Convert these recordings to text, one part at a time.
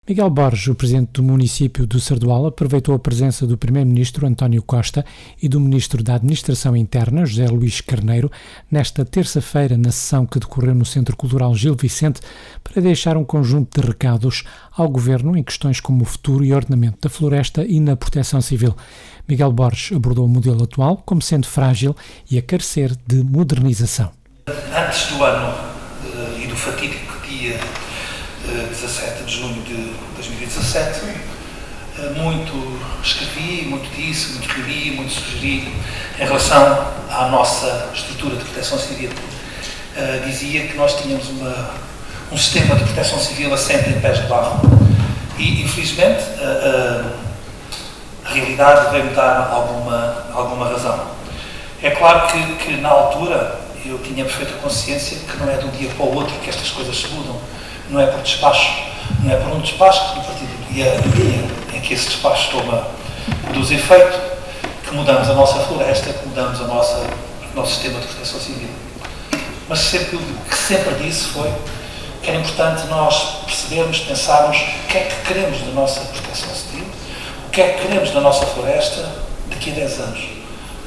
Miguel Borges, o presidente do município do Sardual, aproveitou a presença do primeiro-ministro António Costa e do ministro da Administração Interna, José Luís Carneiro, nesta terça-feira na sessão que decorreu no Centro Cultural Gil Vicente, para deixar um conjunto de recados ao Governo em questões como o futuro e ordenamento da floresta e na proteção civil. Miguel Borges abordou o modelo atual como sendo frágil e a carecer de modernização. Antes do ano e do fatídico dia 17 de junho de 2017, muito escrevi, muito disse, muito revi, muito sugeri em relação à nossa estrutura de proteção civil. Dizia que nós tínhamos um sistema de proteção civil assente em pés de barro e, infelizmente, a realidade veio-me dar alguma razão. É claro que na altura eu tinha perfeita consciência que não é de um dia para o outro que estas coisas se mudam. Não é por despacho, não é por um despacho que, a partir do dia em que esse despacho produz efeito, que mudamos a nossa floresta, que mudamos o nosso sistema de proteção civil. Mas o que sempre disse foi que era importante nós percebermos, pensarmos o que é que queremos da nossa proteção civil, o que é que queremos da nossa floresta daqui a 10 anos,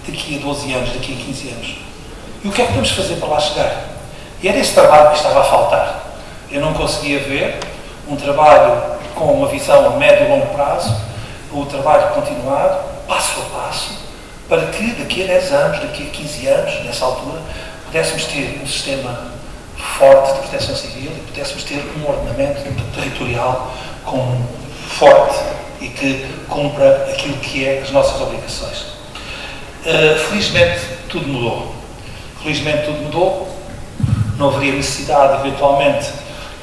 daqui a 12 anos, daqui a 15 anos. E o que é que podemos fazer para lá chegar? E era esse trabalho que estava a faltar. Eu não conseguia ver um trabalho com uma visão a médio e longo prazo, o trabalho continuado, passo a passo, para que daqui a 10 anos, daqui a 15 anos, nessa altura, pudéssemos ter um sistema forte de proteção civil e pudéssemos ter um ordenamento territorial forte e que cumpra aquilo que é as nossas obrigações. Felizmente, tudo mudou. Não haveria necessidade, eventualmente,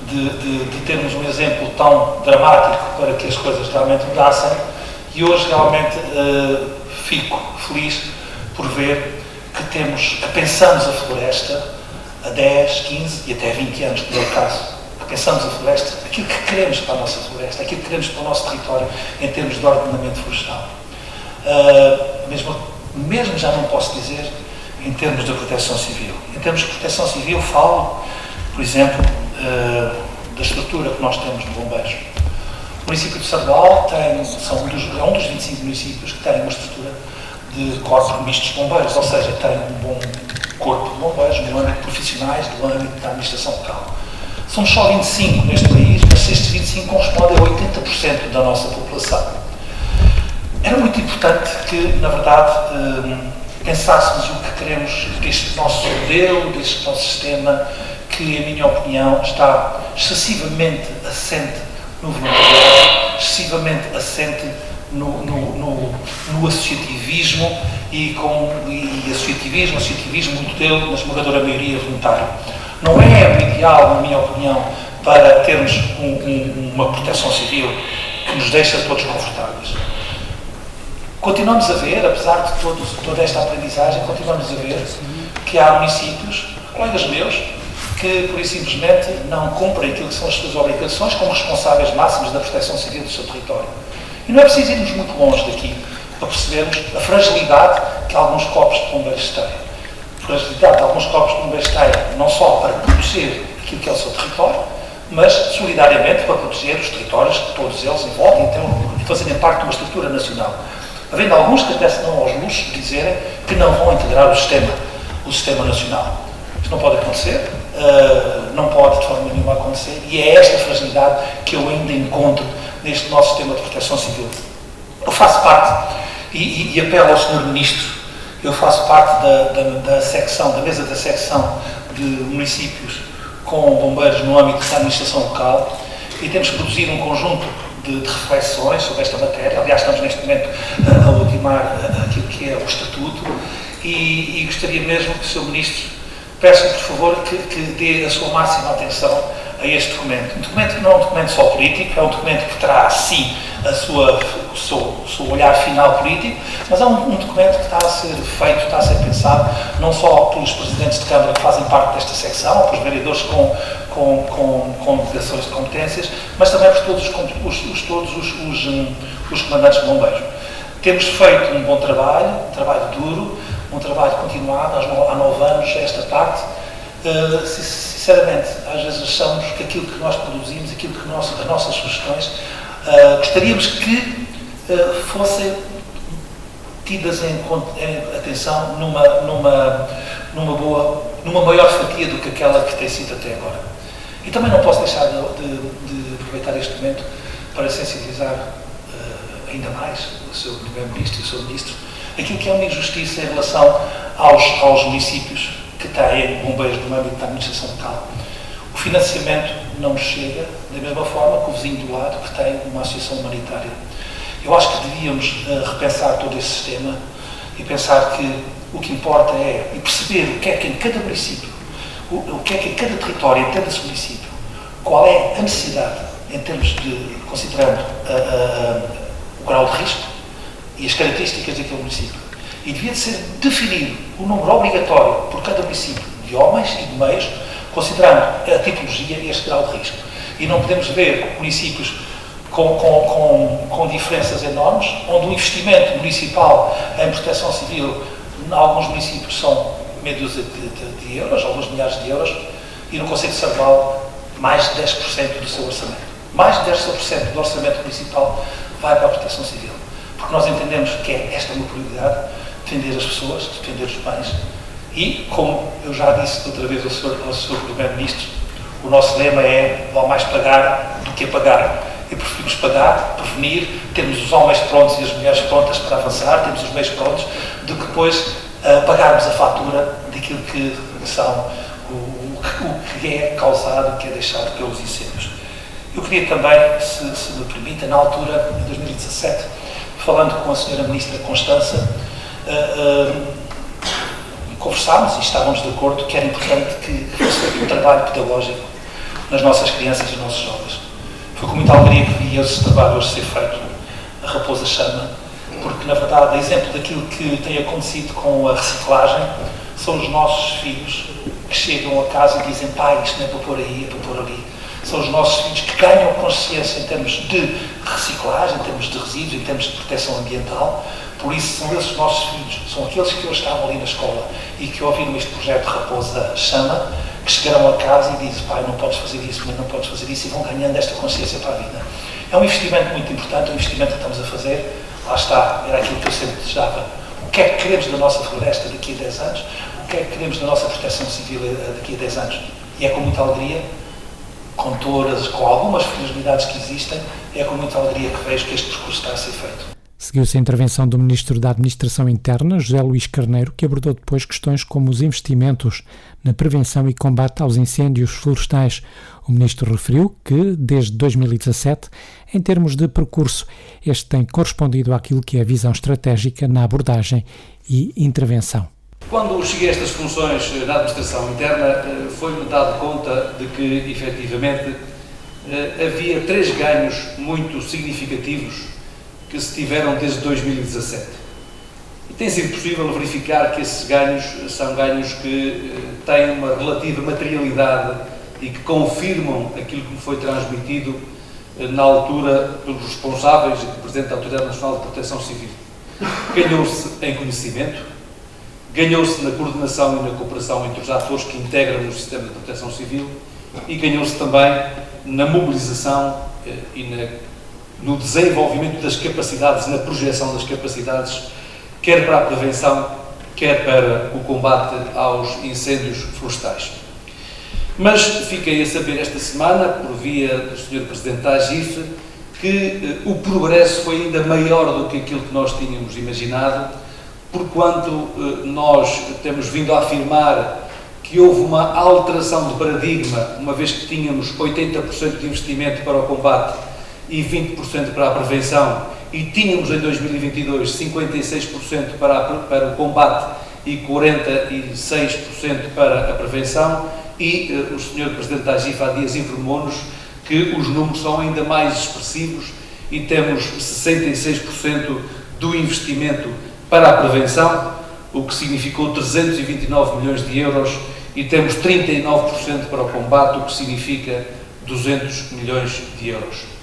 de termos um exemplo tão dramático para que as coisas realmente mudassem, e hoje realmente fico feliz por ver que pensamos a floresta a 10, 15 e até 20 anos, por é o caso, que pensamos a floresta, aquilo que queremos para a nossa floresta, aquilo que queremos para o nosso território em termos de ordenamento florestal. Mesmo já não posso dizer em termos de proteção civil. Em termos de proteção civil, falo, por exemplo, da estrutura que nós temos de bombeiros. O município de Sardual é um dos 25 municípios que tem uma estrutura de corpos mistos de bombeiros, ou seja, tem um bom corpo de bombeiros no âmbito profissionais, do âmbito da administração local. Somos só 25 neste país, mas estes 25 correspondem a 80% da nossa população. Era muito importante que, na verdade, pensássemos o que queremos deste nosso modelo, deste nosso sistema, que, em minha opinião, está excessivamente assente no voluntariado, excessivamente assente no associativismo e associativismo muito dele, na esmagadora maioria, voluntário. Não é o ideal, na minha opinião, para termos uma proteção civil que nos deixa todos confortáveis. Continuamos a ver, apesar de toda esta aprendizagem, continuamos a ver que há municípios, colegas meus, que, por simplesmente, não cumprem aquilo que são as suas obrigações como responsáveis máximos da proteção civil do seu território. E não é preciso irmos muito longe daqui para percebermos a fragilidade que alguns corpos de bombeiros têm. A fragilidade que alguns corpos de bombeiros têm, não só para proteger aquilo que é o seu território, mas, solidariamente, para proteger os territórios que todos eles envolvem e fazerem parte de uma estrutura nacional. Havendo alguns que até se dão aos luxos de dizerem que não vão integrar o sistema nacional. Isto não pode acontecer, não pode de forma nenhuma acontecer, e é esta fragilidade que eu ainda encontro neste nosso sistema de proteção civil. Eu faço parte, e apelo ao Sr. Ministro, eu faço parte da mesa da secção de municípios com bombeiros no âmbito da administração local, e temos produzido um conjunto de reflexões sobre esta matéria. Aliás, estamos neste momento a ultimar aquilo que é o Estatuto, e gostaria mesmo que o Sr. Ministro peço-lhe, por favor, que dê a sua máxima atenção a este documento. Um documento que não é um documento só político, é um documento que terá, sim, o seu olhar final político, mas é um documento que está a ser feito, está a ser pensado, não só pelos presidentes de Câmara que fazem parte desta secção, ou pelos vereadores com delegações de competências, mas também por todos os comandantes de bombeiros. Temos feito um bom trabalho, um trabalho duro, um trabalho continuado, há 9 anos esta parte, Sinceramente, às vezes achamos que aquilo que nós produzimos, aquilo que as nossas sugestões, gostaríamos que fossem tidas em atenção numa maior fatia do que aquela que tem sido até agora. E também não posso deixar de aproveitar este momento para sensibilizar ainda mais o Sr. Primeiro-Ministro e o Sr. Ministro aquilo que é uma injustiça em relação aos municípios que têm bombeiros no âmbito da administração local. O financiamento não nos chega da mesma forma que o vizinho do lado que tem uma associação humanitária. Eu acho que devíamos repensar todo esse sistema e pensar que o que importa é perceber o que é que em cada município, o que é que em cada território, em cada município, qual é a necessidade em termos de, considerando o grau de risco e as características daquele município. E devia de ser definido o número obrigatório por cada município de homens e de meios, considerando a tipologia e este grau de risco. E não podemos ver municípios com diferenças enormes, onde o investimento municipal em proteção civil, em alguns municípios são meia dúzia de euros, alguns milhares de euros, e no Conselho de Sarval mais de 10% do seu orçamento. Mais de 10% do orçamento municipal vai para a proteção civil. Porque nós entendemos que esta é uma prioridade, defender as pessoas, defender os bens. E, como eu já disse outra vez ao Sr. Primeiro-Ministro, o nosso lema é vale mais pagar do que pagar. E preferimos pagar, prevenir, termos os homens prontos e as mulheres prontas para avançar, termos os meios prontos, do que depois pagarmos a fatura daquilo que são o que é causado, o que é deixado pelos incêndios. Eu queria também, se me permita, na altura, em 2017, falando com a Sra. Ministra Constança, conversámos e estávamos de acordo que era importante que fosse feito um trabalho pedagógico nas nossas crianças e nos nossos jovens. Foi com muita alegria que vi esse trabalho hoje ser feito, a Raposa Chama, porque, na verdade, exemplo daquilo que tem acontecido com a reciclagem são os nossos filhos que chegam a casa e dizem pai, isto não é para pôr aí, é para pôr ali. São os nossos filhos que ganham consciência em termos de reciclagem, em termos de resíduos, em termos de proteção ambiental. Por isso, são esses nossos filhos, são aqueles que hoje estavam ali na escola e que ouviram este projeto Raposa Chama, que chegaram a casa e dizem, pai, não podes fazer isso, mãe, não podes fazer isso, e vão ganhando esta consciência para a vida. É um investimento muito importante, um investimento que estamos a fazer. Lá está, era aquilo que eu sempre desejava. O que é que queremos da nossa floresta daqui a 10 anos? O que é que queremos da nossa proteção civil daqui a 10 anos? E é com muita alegria, com algumas fragilidades que existem, é com muita alegria que vejo que este percurso está a ser feito. Seguiu-se a intervenção do Ministro da Administração Interna, José Luís Carneiro, que abordou depois questões como os investimentos na prevenção e combate aos incêndios florestais. O Ministro referiu que, desde 2017, em termos de percurso, este tem correspondido àquilo que é a visão estratégica na abordagem e intervenção. Quando cheguei a estas funções na Administração Interna, foi-me dado conta de que, efetivamente, havia 3 ganhos muito significativos que se tiveram desde 2017. E tem sido possível verificar que esses ganhos são ganhos que têm uma relativa materialidade e que confirmam aquilo que me foi transmitido na altura pelos responsáveis e pelo Presidente da Autoridade Nacional de Proteção Civil. Ganhou-se em conhecimento, ganhou-se na coordenação e na cooperação entre os atores que integram o sistema de proteção civil e ganhou-se também na mobilização e no desenvolvimento das capacidades, na projeção das capacidades, quer para a prevenção, quer para o combate aos incêndios florestais. Mas fiquei a saber esta semana, por via do Sr. Presidente da AGIF, que o progresso foi ainda maior do que aquilo que nós tínhamos imaginado, porquanto nós temos vindo a afirmar que houve uma alteração de paradigma, uma vez que tínhamos 80% de investimento para o combate e 20% para a prevenção, e tínhamos em 2022 56% para o combate e 46% para a prevenção, e o Sr. Presidente da AGIF há dias informou-nos que os números são ainda mais expressivos e temos 66% do investimento para a prevenção, o que significou 329 milhões de euros, e temos 39% para o combate, o que significa 200 milhões de euros.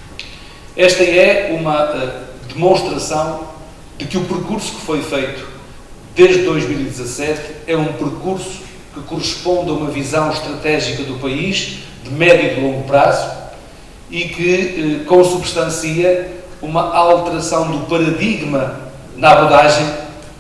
Esta é uma demonstração de que o percurso que foi feito desde 2017 é um percurso que corresponde a uma visão estratégica do país, de médio e de longo prazo, e que consubstancia uma alteração do paradigma na abordagem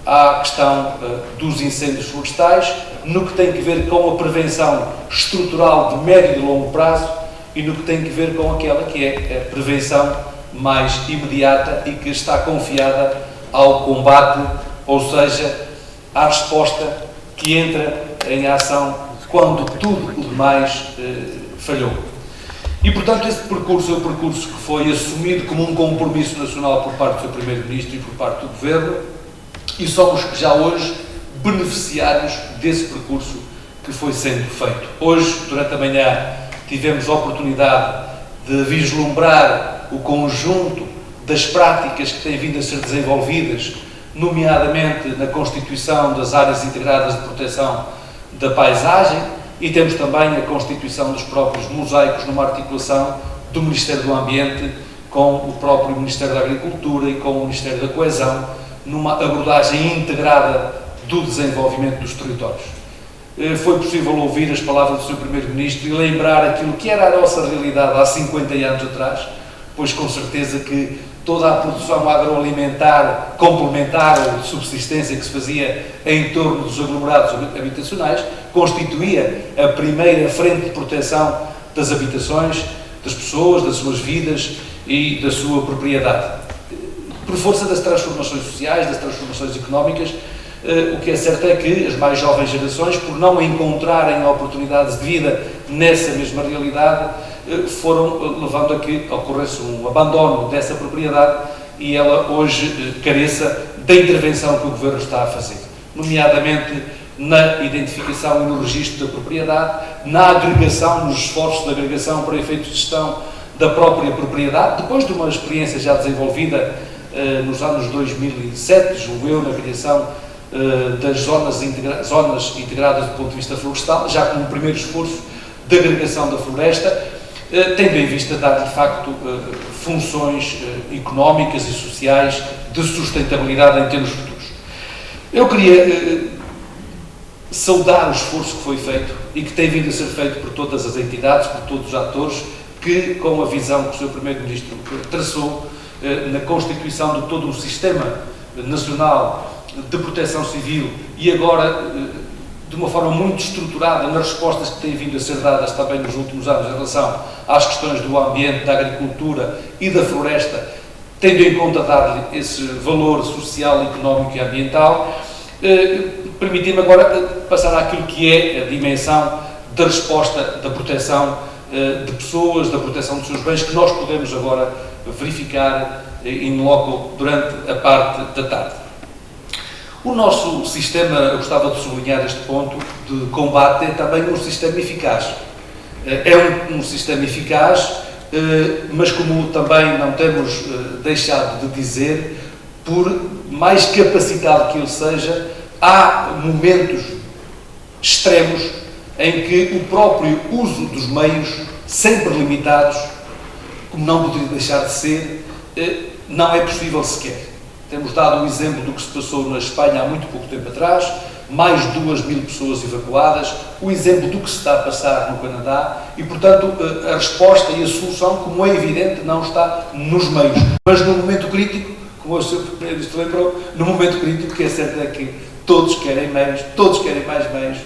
à questão dos incêndios florestais, no que tem que ver com a prevenção estrutural de médio e de longo prazo e no que tem que ver com aquela que é a prevenção mais imediata e que está confiada ao combate, ou seja, à resposta que entra em ação quando tudo o demais falhou. E, portanto, esse percurso é o percurso que foi assumido como um compromisso nacional por parte do Sr. Primeiro-Ministro e por parte do Governo, e somos já hoje beneficiários desse percurso que foi sendo feito. Hoje, durante a manhã, tivemos a oportunidade de vislumbrar o conjunto das práticas que têm vindo a ser desenvolvidas, nomeadamente na constituição das áreas integradas de proteção da paisagem, e temos também a constituição dos próprios mosaicos numa articulação do Ministério do Ambiente com o próprio Ministério da Agricultura e com o Ministério da Coesão, numa abordagem integrada do desenvolvimento dos territórios. Foi possível ouvir as palavras do Sr. Primeiro-Ministro e lembrar aquilo que era a nossa realidade há 50 anos atrás, pois com certeza que toda a produção agroalimentar complementar ou de subsistência que se fazia em torno dos aglomerados habitacionais constituía a primeira frente de proteção das habitações, das pessoas, das suas vidas e da sua propriedade. Por força das transformações sociais, das transformações económicas, o que é certo é que as mais jovens gerações, por não encontrarem oportunidades de vida nessa mesma realidade, foram levando a que ocorresse um abandono dessa propriedade e ela hoje careça da intervenção que o Governo está a fazer, nomeadamente na identificação e no registro da propriedade, na agregação, nos esforços de agregação para efeitos de gestão da própria propriedade, depois de uma experiência já desenvolvida nos anos 2007, julgo eu, na criação das zonas integradas do ponto de vista florestal, já como um primeiro esforço de agregação da floresta, tendo em vista dar, de facto, funções económicas e sociais de sustentabilidade em termos futuros. Eu queria saudar o esforço que foi feito e que tem vindo a ser feito por todas as entidades, por todos os atores, que, com a visão que o Sr. Primeiro-Ministro traçou na constituição de todo um sistema nacional de proteção civil e agora de uma forma muito estruturada nas respostas que têm vindo a ser dadas também nos últimos anos em relação às questões do ambiente, da agricultura e da floresta, tendo em conta dar-lhe esse valor social, económico e ambiental, permitir-me agora passar àquilo que é a dimensão da resposta, da proteção de pessoas, da proteção dos seus bens, que nós podemos agora verificar in loco durante a parte da tarde. O nosso sistema, eu gostava de sublinhar este ponto, de combate, é também um sistema eficaz. É um sistema eficaz, mas como também não temos deixado de dizer, por mais capacitado que ele seja, há momentos extremos em que o próprio uso dos meios, sempre limitados, como não poderia deixar de ser, não é possível sequer. Temos dado um exemplo do que se passou na Espanha há muito pouco tempo atrás, mais de 2.000 pessoas evacuadas, o exemplo do que se está a passar no Canadá e, portanto, a resposta e a solução, como é evidente, não está nos meios. Mas no momento crítico, como o Sr. Primeiro-Ministro lembrou, no momento crítico, o que é certo é que todos querem meios, todos querem mais meios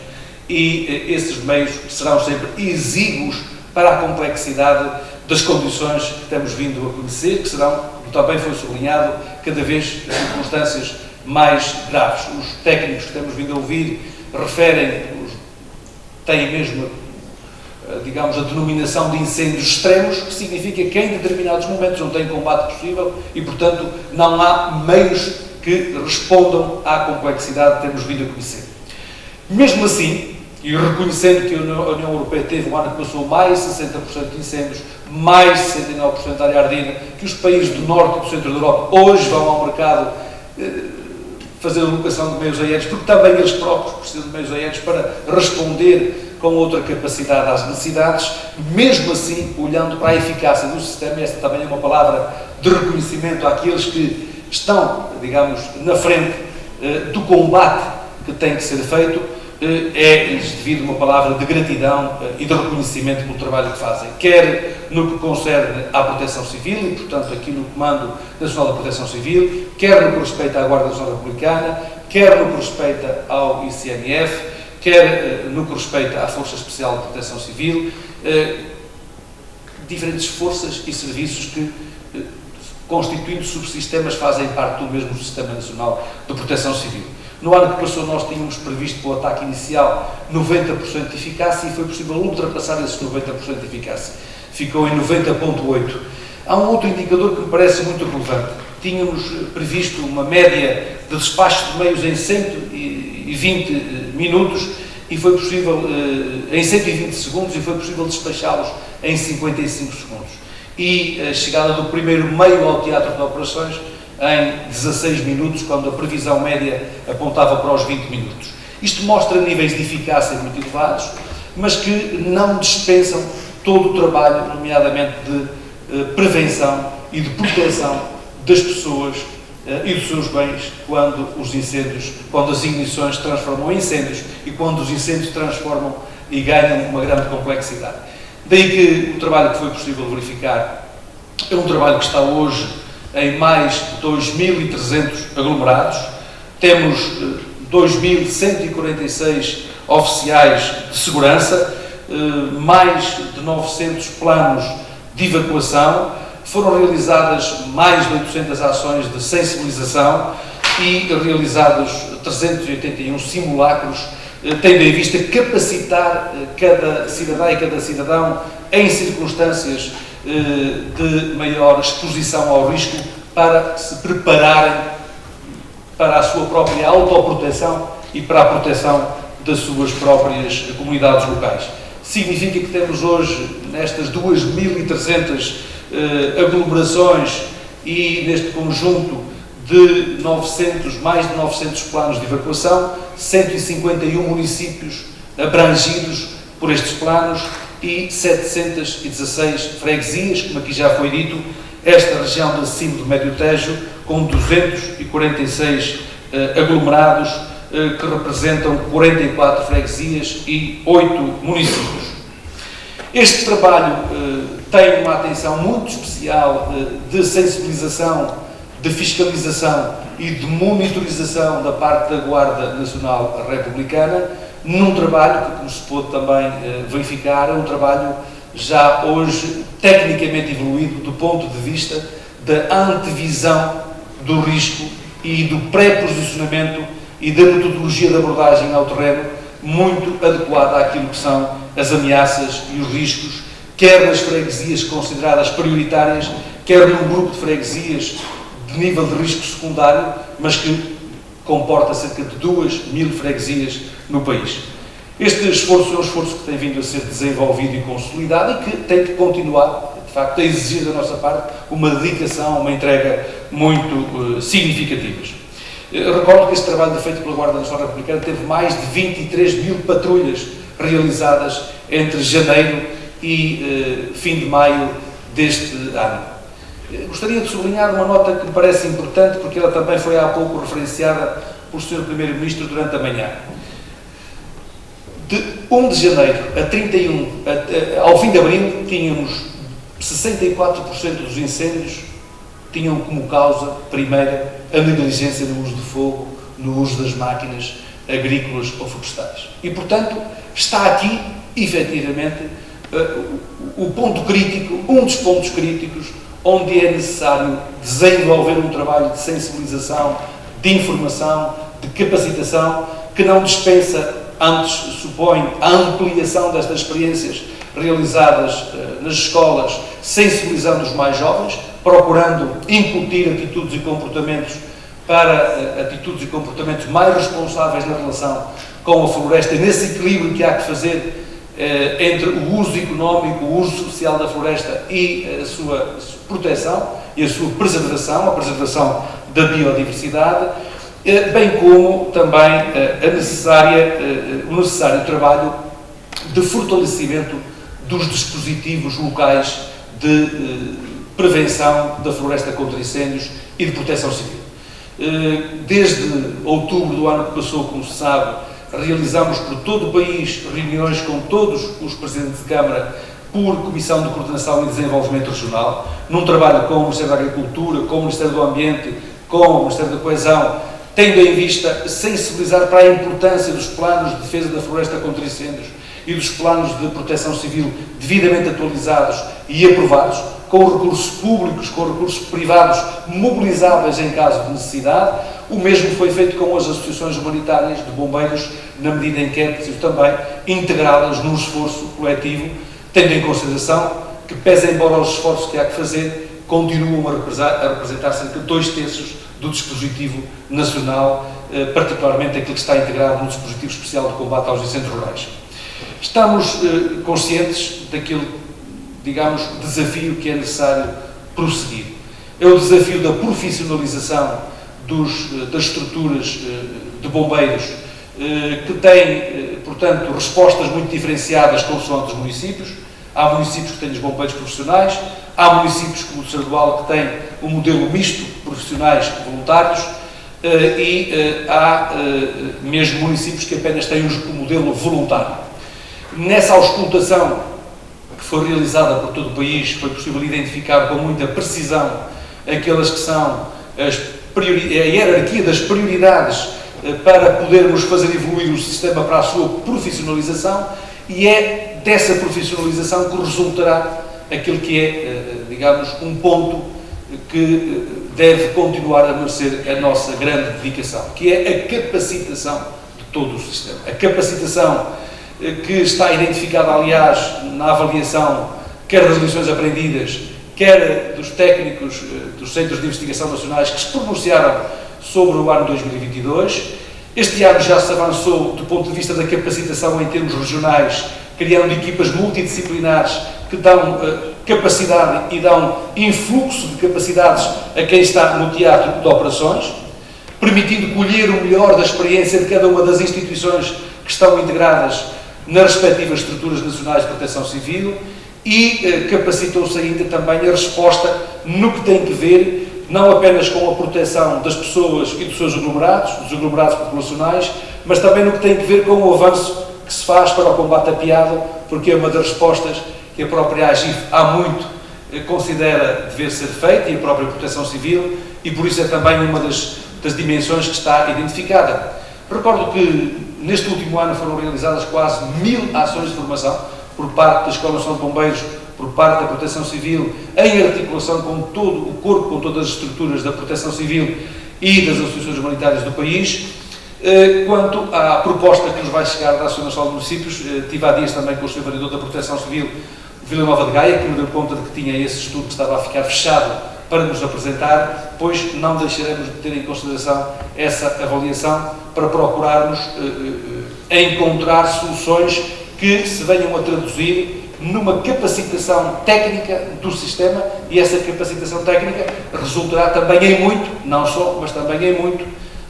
e esses meios serão sempre exíguos para a complexidade das condições que temos vindo a conhecer, que serão, como também foi sublinhado, cada vez circunstâncias mais graves. Os técnicos que temos vindo a ouvir têm mesmo, digamos, a denominação de incêndios extremos, que significa que em determinados momentos não tem combate possível e, portanto, não há meios que respondam à complexidade que temos vindo a conhecer. Mesmo assim, e reconhecendo que a União Europeia teve um ano que passou mais de 60% de incêndios, mais de 69% de área ardida, que os países do norte e do centro da Europa hoje vão ao mercado fazer a alocação de meios aéreos, porque também eles próprios precisam de meios aéreos para responder com outra capacidade às necessidades, mesmo assim, olhando para a eficácia do sistema, esta também é uma palavra de reconhecimento àqueles que estão, digamos, na frente do combate que tem que ser feito, é-lhes devido uma palavra de gratidão e de reconhecimento pelo trabalho que fazem, quer no que concerne à Proteção Civil, e portanto aqui no Comando Nacional da Proteção Civil, quer no que respeita à Guarda Nacional Republicana, quer no que respeita ao ICNF, quer no que respeita à Força Especial de Proteção Civil, diferentes forças e serviços que, constituindo subsistemas, fazem parte do mesmo Sistema Nacional de Proteção Civil. No ano que passou, nós tínhamos previsto para o ataque inicial 90% de eficácia e foi possível ultrapassar esses 90% de eficácia. Ficou em 90,8%. Há um outro indicador que me parece muito relevante. Tínhamos previsto uma média de despacho de meios em 120 minutos e foi possível, em 120 segundos, e foi possível despachá-los em 55 segundos. E a chegada do primeiro meio ao teatro de operações em 16 minutos, quando a previsão média apontava para os 20 minutos. Isto mostra níveis de eficácia muito elevados, mas que não dispensam todo o trabalho, nomeadamente de prevenção e de proteção das pessoas e dos seus bens quando os incêndios, quando as ignições se transformam em incêndios e quando os incêndios se transformam e ganham uma grande complexidade. Daí que o trabalho que foi possível verificar é um trabalho que está hoje em mais de 2.300 aglomerados. Temos 2.146 oficiais de segurança, mais de 900 planos de evacuação, foram realizadas mais de 800 ações de sensibilização e realizados 381 simulacros, tendo em vista capacitar cada cidadã e cada cidadão em circunstâncias de maior exposição ao risco para se prepararem para a sua própria autoproteção e para a proteção das suas próprias comunidades locais. Significa que temos hoje, nestas 2.300 aglomerações e neste conjunto de mais de 900 planos de evacuação, 151 municípios abrangidos por estes planos e 716 freguesias, como aqui já foi dito, esta região de acima do Médio Tejo, com 246 aglomerados, que representam 44 freguesias e 8 municípios. Este trabalho tem uma atenção muito especial de sensibilização, de fiscalização e de monitorização da parte da Guarda Nacional Republicana, num trabalho que, como se pôde também verificar, é um trabalho já hoje tecnicamente evoluído do ponto de vista da antevisão do risco e do pré-posicionamento e da metodologia de abordagem ao terreno muito adequada àquilo que são as ameaças e os riscos, quer nas freguesias consideradas prioritárias, quer num grupo de freguesias de nível de risco secundário, mas que comporta cerca de 2.000 freguesias no país. Este esforço é um esforço que tem vindo a ser desenvolvido e consolidado e que tem que continuar, de facto, a exigir da nossa parte uma dedicação, uma entrega muito significativas. Recordo que este trabalho feito pela Guarda Nacional Republicana teve mais de 23.000 patrulhas realizadas entre janeiro e fim de maio deste ano. Gostaria de sublinhar uma nota que me parece importante, porque ela também foi há pouco referenciada pelo Sr. Primeiro-Ministro durante a manhã. De 1 de janeiro a 31, ao fim de abril, tínhamos 64% dos incêndios tinham como causa primeira a negligência no uso de fogo, no uso das máquinas agrícolas ou florestais. E, portanto, está aqui, efetivamente, o ponto crítico, um dos pontos críticos, onde é necessário desenvolver um trabalho de sensibilização, de informação, de capacitação, que não dispensa, antes supõe a ampliação destas experiências realizadas nas escolas, sensibilizando os mais jovens, procurando incutir atitudes e comportamentos mais responsáveis na relação com a floresta, nesse equilíbrio que há que fazer entre o uso económico, o uso social da floresta e a sua proteção e a sua preservação, a preservação da biodiversidade, bem como também o necessário trabalho de fortalecimento dos dispositivos locais de prevenção da floresta contra incêndios e de proteção civil. Desde outubro do ano que passou, como se sabe, realizamos por todo o país reuniões com todos os presidentes de Câmara por Comissão de Coordenação e Desenvolvimento Regional, num trabalho com o Ministério da Agricultura, com o Ministério do Ambiente, com o Ministério da Coesão, tendo em vista sensibilizar para a importância dos planos de defesa da floresta contra incêndios e dos planos de proteção civil devidamente atualizados e aprovados, com recursos públicos, com recursos privados mobilizáveis em caso de necessidade. O mesmo foi feito com as associações humanitárias de bombeiros, na medida em que é preciso também integrá-las num esforço coletivo, tendo em consideração que, pese embora os esforços que há que fazer, continuam a representar cerca de 2/3 do dispositivo nacional, particularmente aquele que está integrado no dispositivo especial de combate aos incêndios rurais. Estamos conscientes daquele, digamos, desafio que é necessário prosseguir. É o desafio da profissionalização das estruturas de bombeiros, que têm, portanto, respostas muito diferenciadas consoante os municípios. Há municípios que têm os bombeiros profissionais, há municípios como o Sardual que têm um modelo misto, profissionais voluntários, e há mesmo municípios que apenas têm o modelo voluntário. Nessa auscultação que foi realizada por todo o país, foi possível identificar com muita precisão aquelas que são a hierarquia das prioridades para podermos fazer evoluir o sistema para a sua profissionalização, e é dessa profissionalização que resultará aquilo que é, digamos, um ponto que deve continuar a merecer a nossa grande dedicação, que é a capacitação de todo o sistema. A capacitação que está identificada, aliás, na avaliação, quer das lições aprendidas, quer dos técnicos dos Centros de Investigação Nacionais que se pronunciaram sobre o ano 2022. Este ano já se avançou do ponto de vista da capacitação em termos regionais, criando equipas multidisciplinares que dão capacidade e dão influxo de capacidades a quem está no teatro de operações, permitindo colher o melhor da experiência de cada uma das instituições que estão integradas nas respectivas estruturas nacionais de proteção civil, e capacitou-se ainda também a resposta no que tem que ver não apenas com a proteção das pessoas e dos seus aglomerados, dos aglomerados populacionais, mas também no que tem que ver com o avanço que se faz para o combate apiado, porque é uma das respostas que a própria AGIF há muito considera dever ser feita, e a própria Proteção Civil, e por isso é também uma das dimensões que está identificada. Recordo que neste último ano foram realizadas quase 1000 ações de formação por parte da Escola Nacional de Bombeiros, por parte da Proteção Civil, em articulação com todo o corpo, com todas as estruturas da Proteção Civil e das associações humanitárias do país. Quanto à proposta que nos vai chegar da Associação Nacional de Municípios, tive há dias também com o Sr. Vereador da Proteção Civil de Vila Nova de Gaia, que me deu conta de que tinha esse estudo que estava a ficar fechado para nos apresentar, pois não deixaremos de ter em consideração essa avaliação para procurarmos encontrar soluções que se venham a traduzir numa capacitação técnica do sistema, e essa capacitação técnica resultará também em muito, não só, mas também em muito,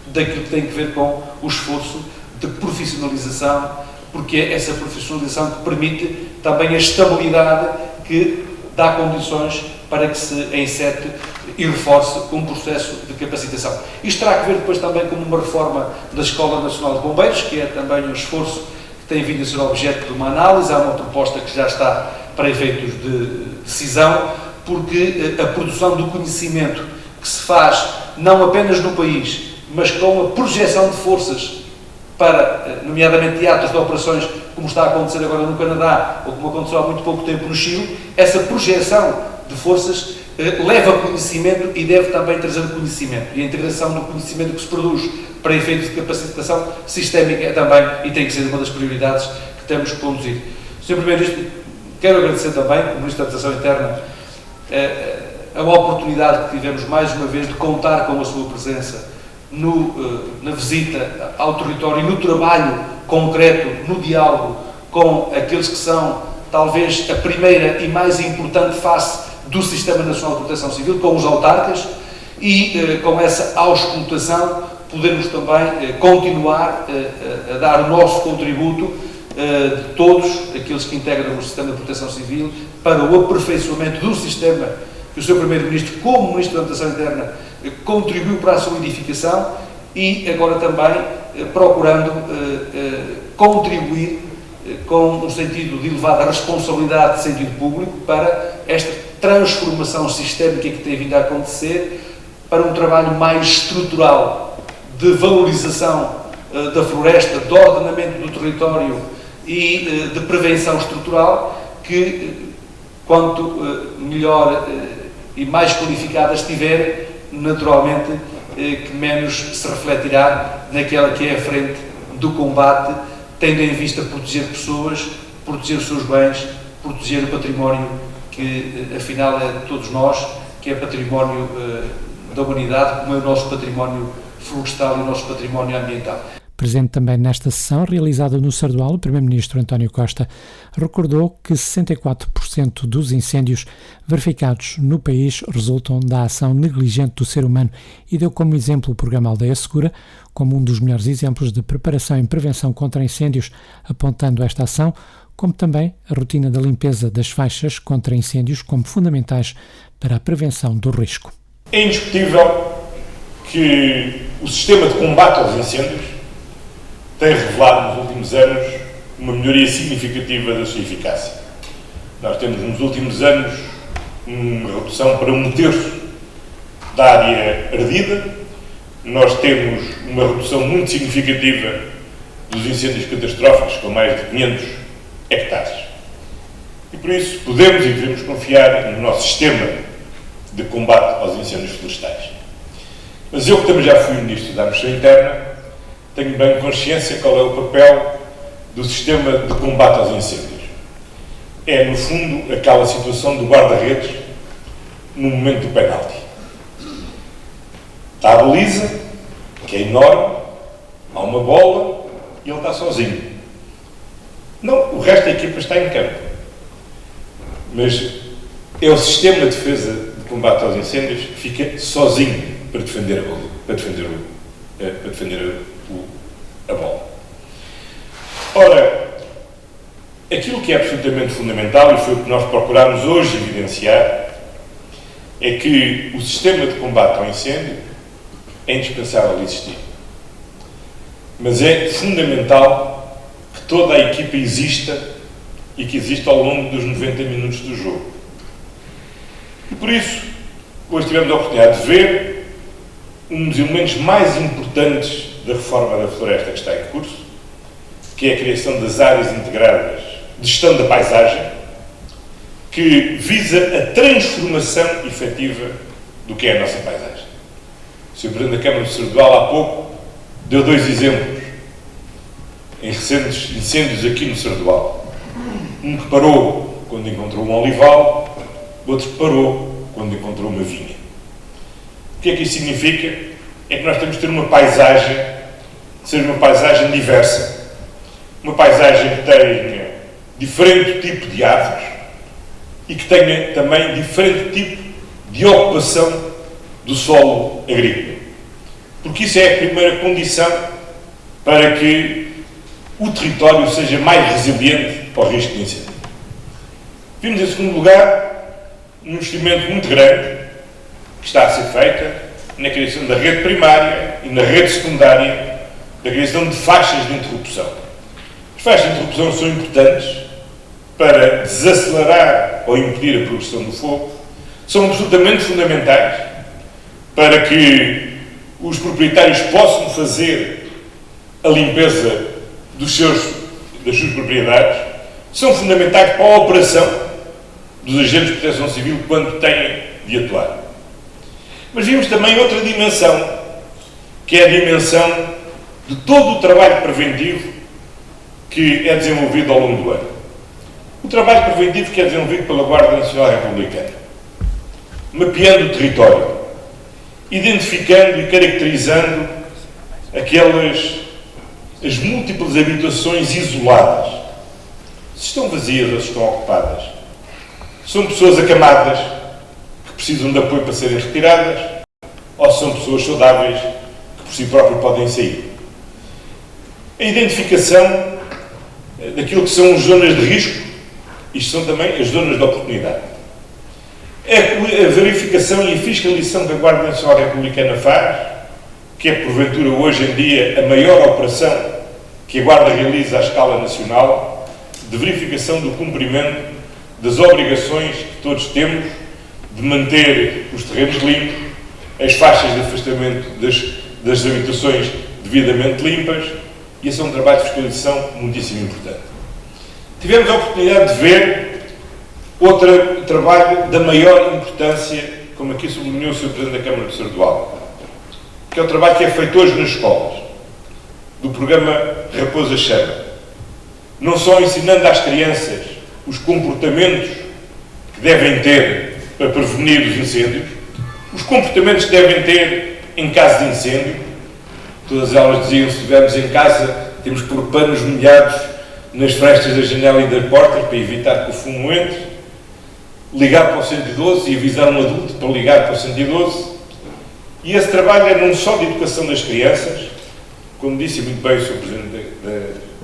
daquilo que tem que ver com o esforço de profissionalização, porque é essa profissionalização que permite também a estabilidade que dá condições para que se encete e reforce um processo de capacitação. Isto terá que ver depois também com uma reforma da Escola Nacional de Bombeiros, que é também um esforço que tem vindo a ser objeto de uma análise. Há uma proposta que já está para efeitos de decisão, porque a produção do conhecimento que se faz não apenas no país, mas com a projeção de forças para, nomeadamente, teatros de operações, como está a acontecer agora no Canadá, ou como aconteceu há muito pouco tempo no Chile, essa projeção de forças leva conhecimento e deve também trazer conhecimento. E a integração do conhecimento que se produz para efeitos de capacitação sistémica é também, e tem que ser uma das prioridades que temos que conduzir. Sr. Primeiro-Ministro, quero agradecer também, como Ministro da Administração Interna, a oportunidade que tivemos mais uma vez de contar com a sua presença na visita ao território e no trabalho concreto, no diálogo com aqueles que são talvez a primeira e mais importante face do Sistema Nacional de Proteção Civil, com os autarcas, e com essa auscultação podermos também continuar a dar o nosso contributo de todos aqueles que integram o Sistema de Proteção Civil para o aperfeiçoamento do sistema que o Sr. Primeiro-Ministro, como Ministro da Administração Interna, contribuiu para a sua edificação, e agora também procurando contribuir com um sentido de elevada responsabilidade de sentido público para esta transformação sistémica que tem vindo a acontecer, para um trabalho mais estrutural de valorização da floresta, de ordenamento do território e de prevenção estrutural, que quanto melhor e mais qualificada estiver, naturalmente que menos se refletirá naquela que é a frente do combate, tendo em vista proteger pessoas, proteger os seus bens, proteger o património que afinal é de todos nós, que é património da humanidade, como é o nosso património florestal e o nosso património ambiental. Presente também nesta sessão, realizada no Sardual, o Primeiro-Ministro António Costa recordou que 64% dos incêndios verificados no país resultam da ação negligente do ser humano e deu como exemplo o programa Aldeia Segura, como um dos melhores exemplos de preparação e prevenção contra incêndios, apontando esta ação, como também a rotina da limpeza das faixas contra incêndios como fundamentais para a prevenção do risco. É indiscutível que o sistema de combate aos incêndios tem revelado nos últimos anos uma melhoria significativa da sua eficácia. Nós temos nos últimos anos uma redução para 1/3 da área ardida, nós temos uma redução muito significativa dos incêndios catastróficos com mais de 500 hectares. E por isso podemos e devemos confiar no nosso sistema de combate aos incêndios florestais. Mas eu, que também já fui Ministro da Administração Interna, tenho bem consciência qual é o papel do sistema de combate aos incêndios. É, no fundo, aquela situação do guarda-redes no momento do penalti. Está a baliza, que é enorme, há uma bola e ele está sozinho. Não, o resto da equipa está em campo. Mas é o sistema de defesa de combate aos incêndios que fica sozinho para defender a bola, para defender a bola. Ora, aquilo que é absolutamente fundamental, e foi o que nós procurámos hoje evidenciar, é que o sistema de combate ao incêndio é indispensável existir. Mas é fundamental que toda a equipa exista e que exista ao longo dos 90 minutos do jogo. E por isso, hoje tivemos a oportunidade de ver um dos elementos mais importantes da reforma da floresta que está em curso, que é a criação das áreas integradas de gestão da paisagem, que visa a transformação efetiva do que é a nossa paisagem. O Sr. Presidente da Câmara do Sardual, há pouco, deu 2 exemplos em recentes incêndios aqui no Sardual. Um que parou quando encontrou um olival, outro que parou quando encontrou uma vinha. O que é que isso significa? É que nós temos de ter uma paisagem que seja uma paisagem diversa. Uma paisagem que tenha diferente tipo de árvores e que tenha também diferente tipo de ocupação do solo agrícola. Porque isso é a primeira condição para que o território seja mais resiliente ao risco de incêndio. Vimos, em segundo lugar, um investimento muito grande que está a ser feita na criação da rede primária e na rede secundária, da criação de faixas de interrupção. As faixas de interrupção são importantes para desacelerar ou impedir a progressão do fogo, são absolutamente fundamentais para que os proprietários possam fazer a limpeza das suas propriedades, são fundamentais para a operação dos agentes de proteção civil quando têm de atuar. Mas vimos também outra dimensão, que é a dimensão de todo o trabalho preventivo que é desenvolvido ao longo do ano. O trabalho preventivo que é desenvolvido pela Guarda Nacional Republicana, mapeando o território, identificando e caracterizando as múltiplas habitações isoladas, se estão vazias ou se estão ocupadas. São pessoas acamadas que precisam de apoio para serem retiradas ou são pessoas saudáveis que por si próprias podem sair. A identificação daquilo que são as zonas de risco, isto são também as zonas de oportunidade. A verificação e a fiscalização que a Guarda Nacional Republicana faz que é porventura hoje em dia a maior operação que a Guarda realiza à escala nacional, de verificação do cumprimento das obrigações que todos temos de manter os terrenos limpos, as faixas de afastamento das habitações devidamente limpas, e esse é um trabalho de fiscalização muitíssimo importante. Tivemos a oportunidade de ver outro trabalho da maior importância, como aqui sublinhou o Sr. Presidente da Câmara de Sardual, que é o trabalho que é feito hoje nas escolas, do programa Raposa Chama. Não só ensinando às crianças os comportamentos que devem ter para prevenir os incêndios, os comportamentos que devem ter em caso de incêndio. Todas elas diziam, se estivermos em casa, temos que pôr panos molhados nas frestas da janela e das portas para evitar que o fumo entre, ligar para o 112 e avisar um adulto para ligar para o 112. E esse trabalho é não só de educação das crianças, como disse muito bem o Sr. Presidente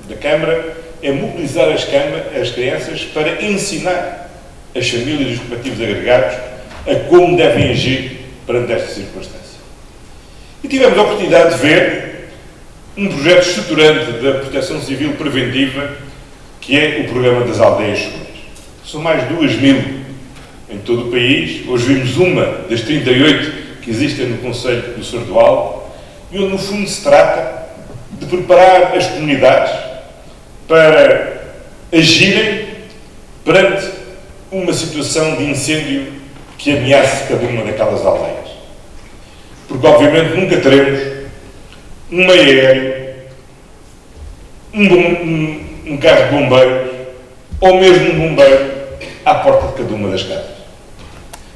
da Câmara, é mobilizar as crianças para ensinar as famílias e os respectivos agregados a como devem agir perante esta circunstância. E tivemos a oportunidade de ver um projeto estruturante da Proteção Civil Preventiva, que é o Programa das Aldeias Seguras. São mais de 2.000 em todo o país. Hoje vimos uma das 38 que existem no Concelho do Sardual, e onde, no fundo, se trata de preparar as comunidades para agirem perante uma situação de incêndio que ameace cada uma daquelas aldeias. Porque, obviamente, nunca teremos um meio aéreo, um carro de bombeiros, ou mesmo um bombeiro à porta de cada uma das casas.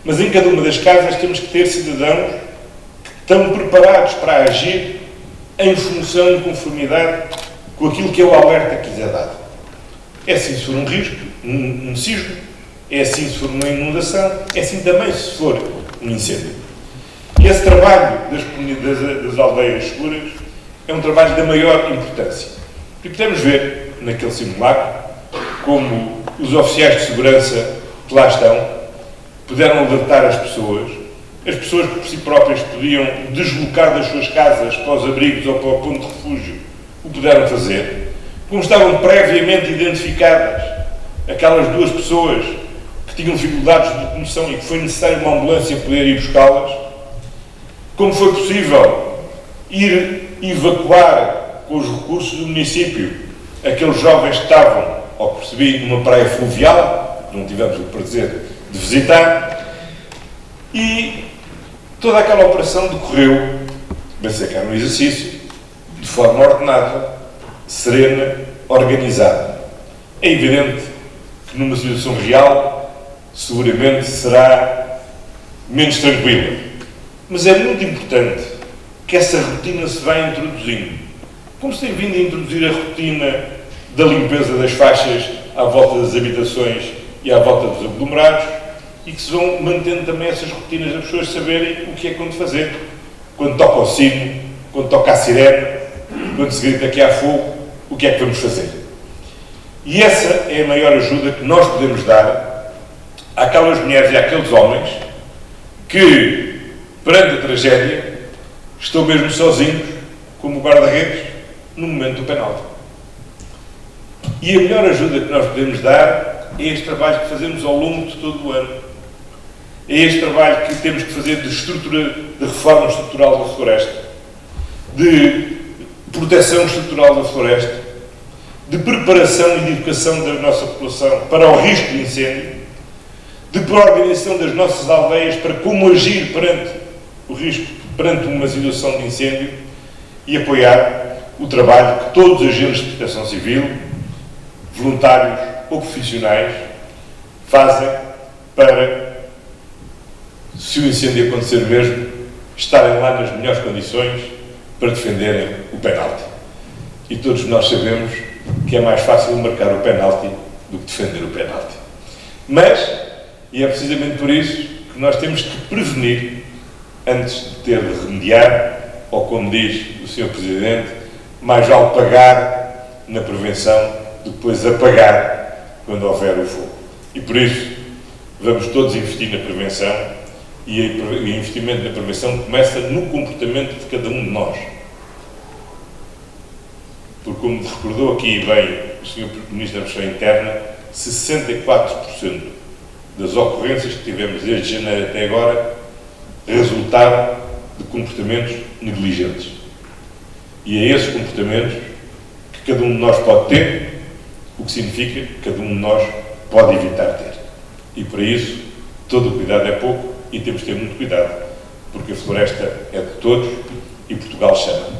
Mas em cada uma das casas temos que ter cidadãos que estão preparados para agir em função e conformidade com aquilo que é o alerta que lhes é dado. É assim se for um risco, um sismo, é assim se for uma inundação, é assim também se for um incêndio. E esse trabalho das aldeias seguras é um trabalho da maior importância. E podemos ver naquele simulacro como os oficiais de segurança que lá estão puderam alertar as pessoas que por si próprias podiam deslocar das suas casas para os abrigos ou para o ponto de refúgio, o puderam fazer, como estavam previamente identificadas aquelas duas pessoas que tinham dificuldades de locomoção e que foi necessário uma ambulância poder ir buscá-las, como foi possível ir evacuar com os recursos do município aqueles jovens que estavam, ao percebi, numa praia fluvial, que não tivemos o prazer de visitar, e toda aquela operação decorreu, bem sei que era um exercício, de forma ordenada, serena, organizada. É evidente que numa situação real, seguramente será menos tranquila. Mas é muito importante que essa rotina se vá introduzindo. Como se tem vindo a introduzir a rotina da limpeza das faixas à volta das habitações e à volta dos aglomerados, e que se vão mantendo também essas rotinas das pessoas saberem o que é quando fazer. Quando toca o sino, quando toca a sirene, quando se grita que há fogo, o que é que vamos fazer? E essa é a maior ajuda que nós podemos dar àquelas mulheres e àqueles homens que, perante a tragédia, estão mesmo sozinhos, como guarda-redes, no momento do penalti. E a melhor ajuda que nós podemos dar é este trabalho que fazemos ao longo de todo o ano. É este trabalho que temos que fazer de reforma estrutural da floresta, de proteção estrutural da floresta, de preparação e de educação da nossa população para o risco de incêndio, de organização das nossas aldeias para como agir perante o risco, perante uma situação de incêndio, e apoiar o trabalho que todos os agentes de proteção civil, voluntários ou profissionais, fazem para, se o incêndio acontecer mesmo, estarem lá nas melhores condições para defenderem o penalti. E todos nós sabemos que é mais fácil marcar o penalti do que defender o penalti. Mas, e é precisamente por isso que nós temos que prevenir antes de ter de remediar, ou como diz o Sr. Presidente, mais vale pagar na prevenção do que depois apagar quando houver o fogo. E por isso, vamos todos investir na prevenção, E o investimento na prevenção começa no comportamento de cada um de nós. Porque, como recordou aqui bem o Sr. Ministro da Administração Interna, 64% das ocorrências que tivemos desde janeiro até agora resultaram de comportamentos negligentes. E é esses comportamentos que cada um de nós pode ter, o que significa que cada um de nós pode evitar ter. E para isso, todo o cuidado é pouco e temos de ter muito cuidado, porque a floresta é de todos e Portugal chama.